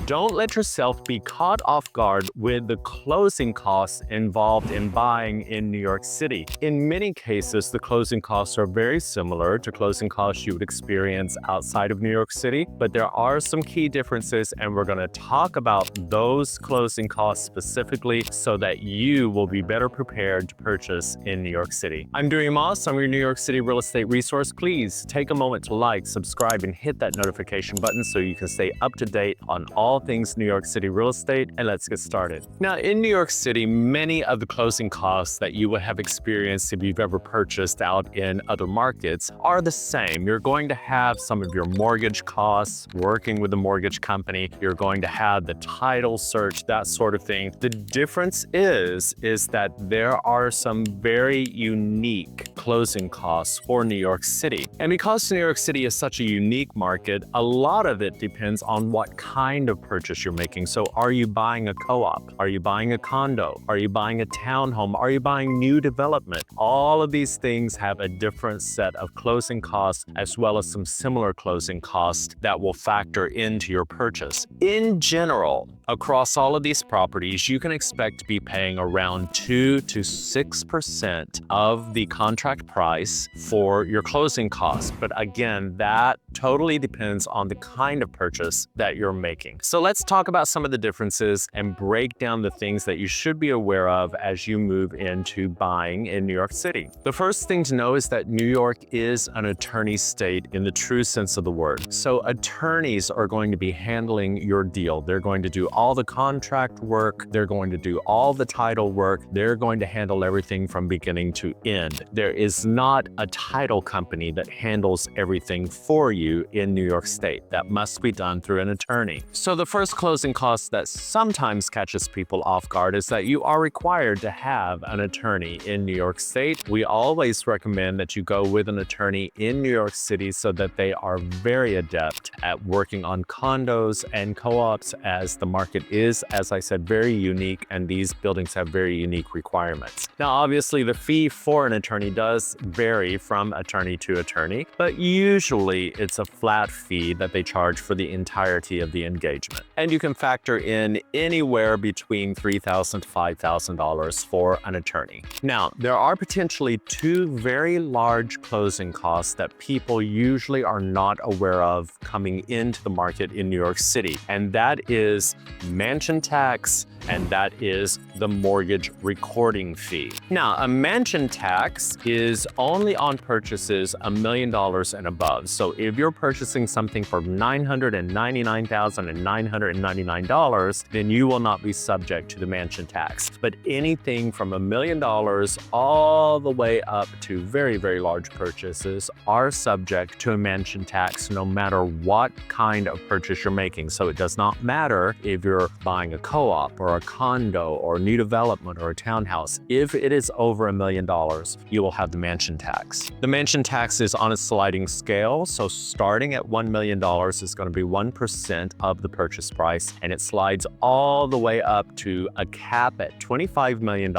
Don't let yourself be caught off guard with the closing costs involved in buying in New York City. In many cases, the closing costs are very similar to closing costs you would experience outside of New York City, but there are some key differences, and we're going to talk about those closing costs specifically so that you will be better prepared to purchase in New York City. I'm Dewey. I'm your New York City real estate resource. Please take a moment to like, subscribe, and hit that notification button so you can stay up to date on all things New York City real estate, and let's get started. Now, in New York City, many of the closing costs that you would have experienced if you've ever purchased out in other markets are the same. You're going to have some of your mortgage costs, working with the mortgage company. You're going to have the title search, that sort of thing. The difference is that there are some very unique closing costs for New York City. And because New York City is such a unique market, a lot of it depends on what kind of purchase you're making. So are you buying a co-op? Are you buying a condo? Are you buying a townhome? Are you buying new development? All of these things have a different set of closing costs as well as some similar closing costs that will factor into your purchase. In general, across all of these properties, you can expect to be paying around 2 to 6% of the contract price for your closing costs. But again, that totally depends on the kind of purchase that you're making. So let's talk about some of the differences and break down the things that you should be aware of as you move into buying in New York City. The first thing to know is that New York is an attorney state in the true sense of the word. So attorneys are going to be handling your deal. They're going to do all the contract work. They're going to do all the title work. They're going to handle everything from beginning to end. There is not a title company that handles everything for you in New York State. That must be done through an attorney. So the first closing cost that sometimes catches people off guard is that you are required to have an attorney in New York State. We always recommend that you go with an attorney in New York City so that they are very adept at working on condos and co-ops, as the market is, as I said, very unique, and these buildings have very unique requirements. Now, obviously, the fee for an attorney does vary from attorney to attorney, but usually it's a flat fee that they charge for the entirety of the engagement. And you can factor in anywhere between $3,000 to $5,000 for an attorney. Now, there are potentially two very large closing costs that people usually are not aware of coming into the market in New York City, and that is mansion tax, and that is the mortgage recording fee. Now, a mansion tax is only on purchases $1 million and above. So if you're purchasing something for $999,999, then you will not be subject to the mansion tax. But anything from $1 million all the way up to very, very large purchases are subject to a mansion tax no matter what kind of purchase you're making. So it does not matter if you're buying a co-op or a condo or new development or a townhouse. If it is over $1 million, you will have the mansion tax. The mansion tax is on a sliding scale. So starting at $1 million is going to be 1% of the purchase price, and it slides all the way up to a cap at $25 million.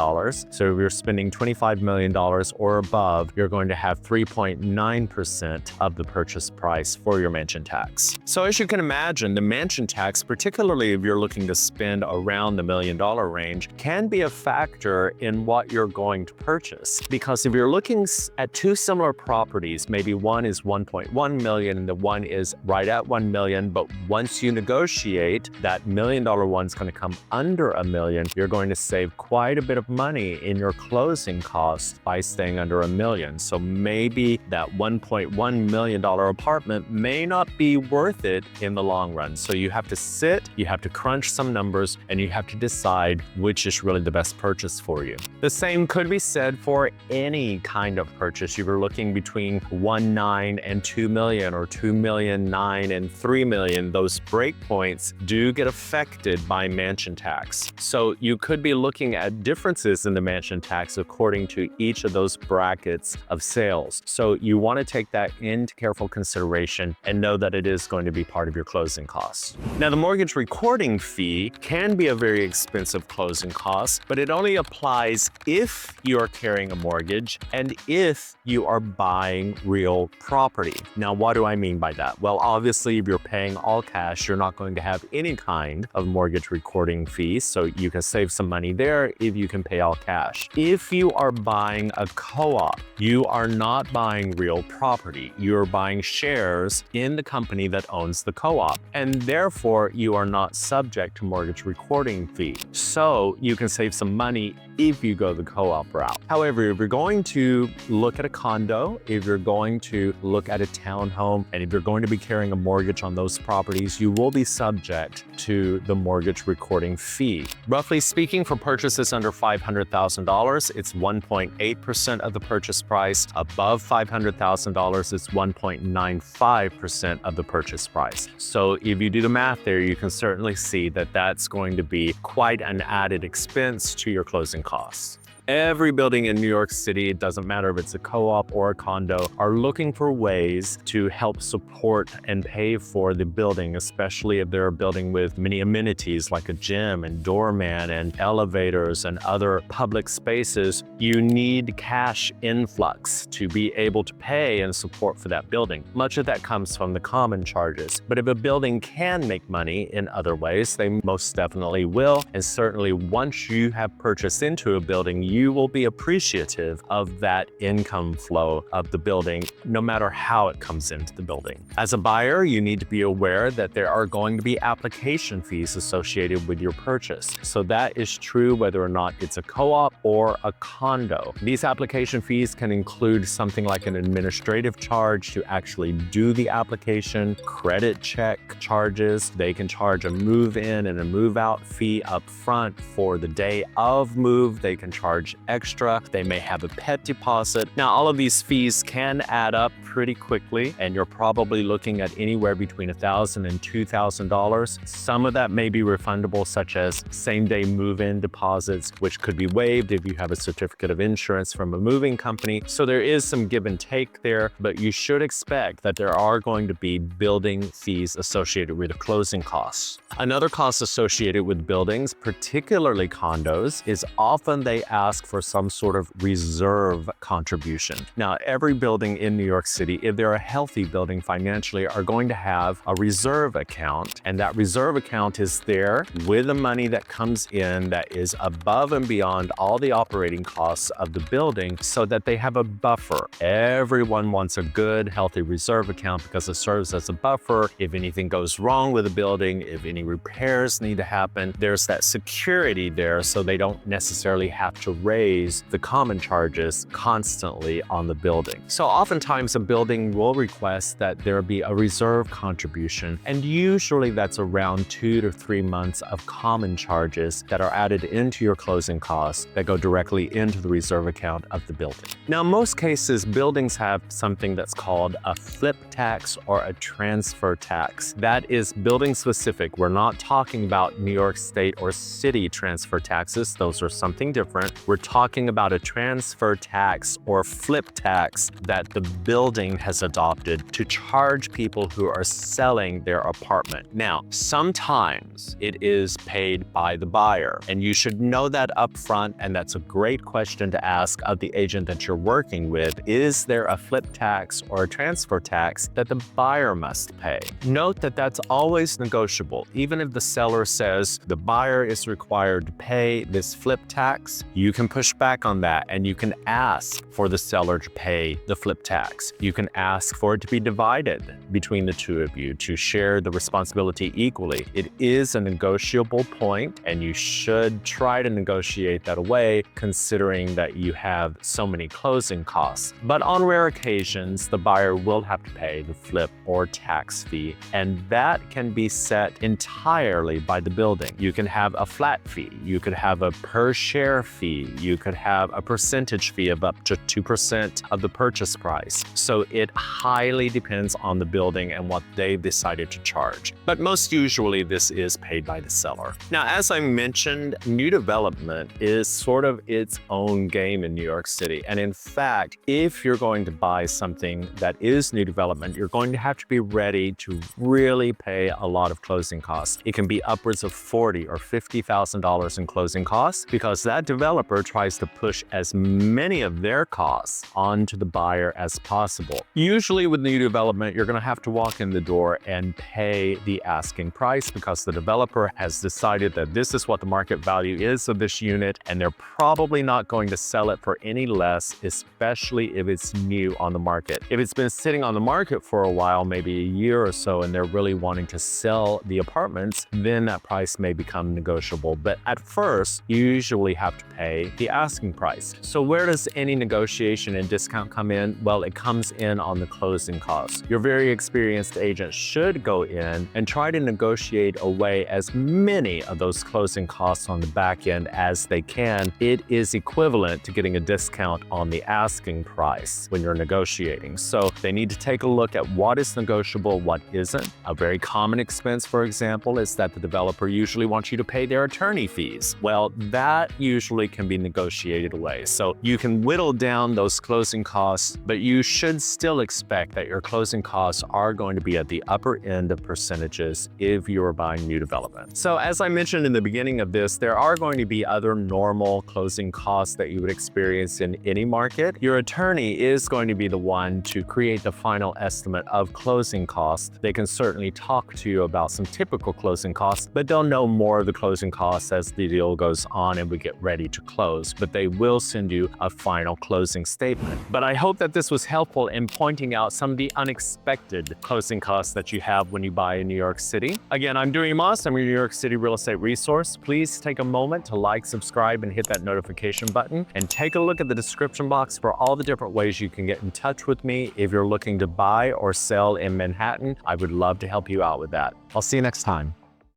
So if you're spending $25 million or above, you're going to have 3.9% of the purchase price for your mansion tax. So as you can imagine, the mansion tax, particularly if you're looking to spend around the $1 million range, can be a factor in what you're going to purchase. Because if you're looking at two similar properties, maybe one is 1.1 million and the one is right at 1 million, but once you negotiate, that $1 million one's going to come under $1 million, you're going to save quite a bit of money in your closing costs by staying under $1 million. So maybe that $1.1 million apartment may not be worth it in the long run. So you have to sit, you have to crunch some numbers, and you have to decide which is really the best purchase for you. The same could be said for any kind of purchase. You were looking between 1.9 and 2 million, or 2.9 and 3 million. Those breakpoints do get affected by mansion tax. So you could be looking at differences in the mansion tax according to each of those brackets of sales. So you want to take that into careful consideration and know that it is going to be part of your closing costs. Now, the mortgage recording fee can be a very expensive closing costs, but it only applies if you're carrying a mortgage and if you are buying real property. Now, what do I mean by that? Well, obviously, if you're paying all cash, you're not going to have any kind of mortgage recording fees, so you can save some money there if you can pay all cash. If you are buying a co-op, you are not buying real property. You're buying shares in the company that owns the co-op, and therefore you are not subject to mortgage recording fee. So you can save some money if you go the co-op route. However, if you're going to look at a condo, if you're going to look at a townhome, and if you're going to be carrying a mortgage on those properties, you will be subject to the mortgage recording fee. Roughly speaking, for purchases under $500,000, it's 1.8% of the purchase price. Above $500,000, it's 1.95% of the purchase price. So if you do the math there, you can certainly see that that's going to be quite an added expense to your closing costs. Every building in New York City, it doesn't matter if it's a co-op or a condo, are looking for ways to help support and pay for the building, especially if they're a building with many amenities like a gym and doorman and elevators and other public spaces. You need cash influx to be able to pay and support for that building. Much of that comes from the common charges. But if a building can make money in other ways, they most definitely will. And certainly once you have purchased into a building, you will be appreciative of that income flow of the building, no matter how it comes into the building. As a buyer, you need to be aware that there are going to be application fees associated with your purchase. So that is true whether or not it's a co-op or a condo. These application fees can include something like an administrative charge to actually do the application, credit check charges. They can charge a move-in and a move-out fee up front for the day of move. They can charge extra. They may have a pet deposit. Now, all of these fees can add up pretty quickly, and you're probably looking at anywhere between $1,000 and $2,000. Some of that may be refundable, such as same-day move-in deposits, which could be waived if you have a certificate of insurance from a moving company. So there is some give and take there, but you should expect that there are going to be building fees associated with the closing costs. Another cost associated with buildings, particularly condos, is often they ask for some sort of reserve contribution. Now, every building in New York City, if they're a healthy building financially, are going to have a reserve account, and that reserve account is there with the money that comes in that is above and beyond all the operating costs of the building, so that they have a buffer. Everyone wants a good, healthy reserve account because it serves as a buffer. If anything goes wrong with the building, if any repairs need to happen, there's that security there, so they don't necessarily have to raise the common charges constantly on the building. So oftentimes a building will request that there be a reserve contribution, and usually that's around 2 to 3 months of common charges that are added into your closing costs that go directly into the reserve account of the building. Now, in most cases, buildings have something that's called a flip tax or a transfer tax. That is building specific. We're not talking about New York State or city transfer taxes. Those are something different. We're talking about a transfer tax or flip tax that the building has adopted to charge people who are selling their apartment. Now, sometimes it is paid by the buyer, and you should know that up front, and that's a great question to ask of the agent that you're working with. Is there a flip tax or a transfer tax that the buyer must pay? Note that that's always negotiable. Even if the seller says the buyer is required to pay this flip tax, you can push back on that, and you can ask for the seller to pay the flip tax. You can ask for it to be divided between the two of you, to share the responsibility equally. It is a negotiable point, and you should try to negotiate that away, considering that you have so many closing costs. But on rare occasions, the buyer will have to pay the flip or tax fee, and that can be set entirely by the building. You can have a flat fee, you could have a per share fee, fee. You could have a percentage fee of up to 2% of the purchase price. So it highly depends on the building and what they've decided to charge. But most usually this is paid by the seller. Now, as I mentioned, new development is sort of its own game in New York City. And in fact, if you're going to buy something that is new development, you're going to have to be ready to really pay a lot of closing costs. It can be upwards of $40,000 or $50,000 in closing costs because that developer tries to push as many of their costs onto the buyer as possible. Usually with new development, you're going to have to walk in the door and pay the asking price because the developer has decided that this is what the market value is of this unit, and they're probably not going to sell it for any less, especially if it's new on the market. If it's been sitting on the market for a while, maybe a year or so, and they're really wanting to sell the apartments, then that price may become negotiable. But at first, you usually have to pay the asking price. So where does any negotiation and discount come in? Well, it comes in on the closing costs. Your very experienced agent should go in and try to negotiate away as many of those closing costs on the back end as they can. It is equivalent to getting a discount on the asking price when you're negotiating. So they need to take a look at what is negotiable, what isn't. A very common expense, for example, is that the developer usually wants you to pay their attorney fees. Well, that usually can be negotiated away. So you can whittle down those closing costs, but you should still expect that your closing costs are going to be at the upper end of percentages if you're buying new development. So as I mentioned in the beginning of this, there are going to be other normal closing costs that you would experience in any market. Your attorney is going to be the one to create the final estimate of closing costs. They can certainly talk to you about some typical closing costs, but they'll know more of the closing costs as the deal goes on and we get ready to close. But they will send you a final closing statement. But I hope that this was helpful in pointing out some of the unexpected closing costs that you have when you buy in New York City. Again, I'm Dewey. I'm your New York City real estate resource. Please take a moment to like, subscribe, and hit that notification button. And take a look at the description box for all the different ways you can get in touch with me if you're looking to buy or sell in Manhattan. I would love to help you out with that. I'll see you next time.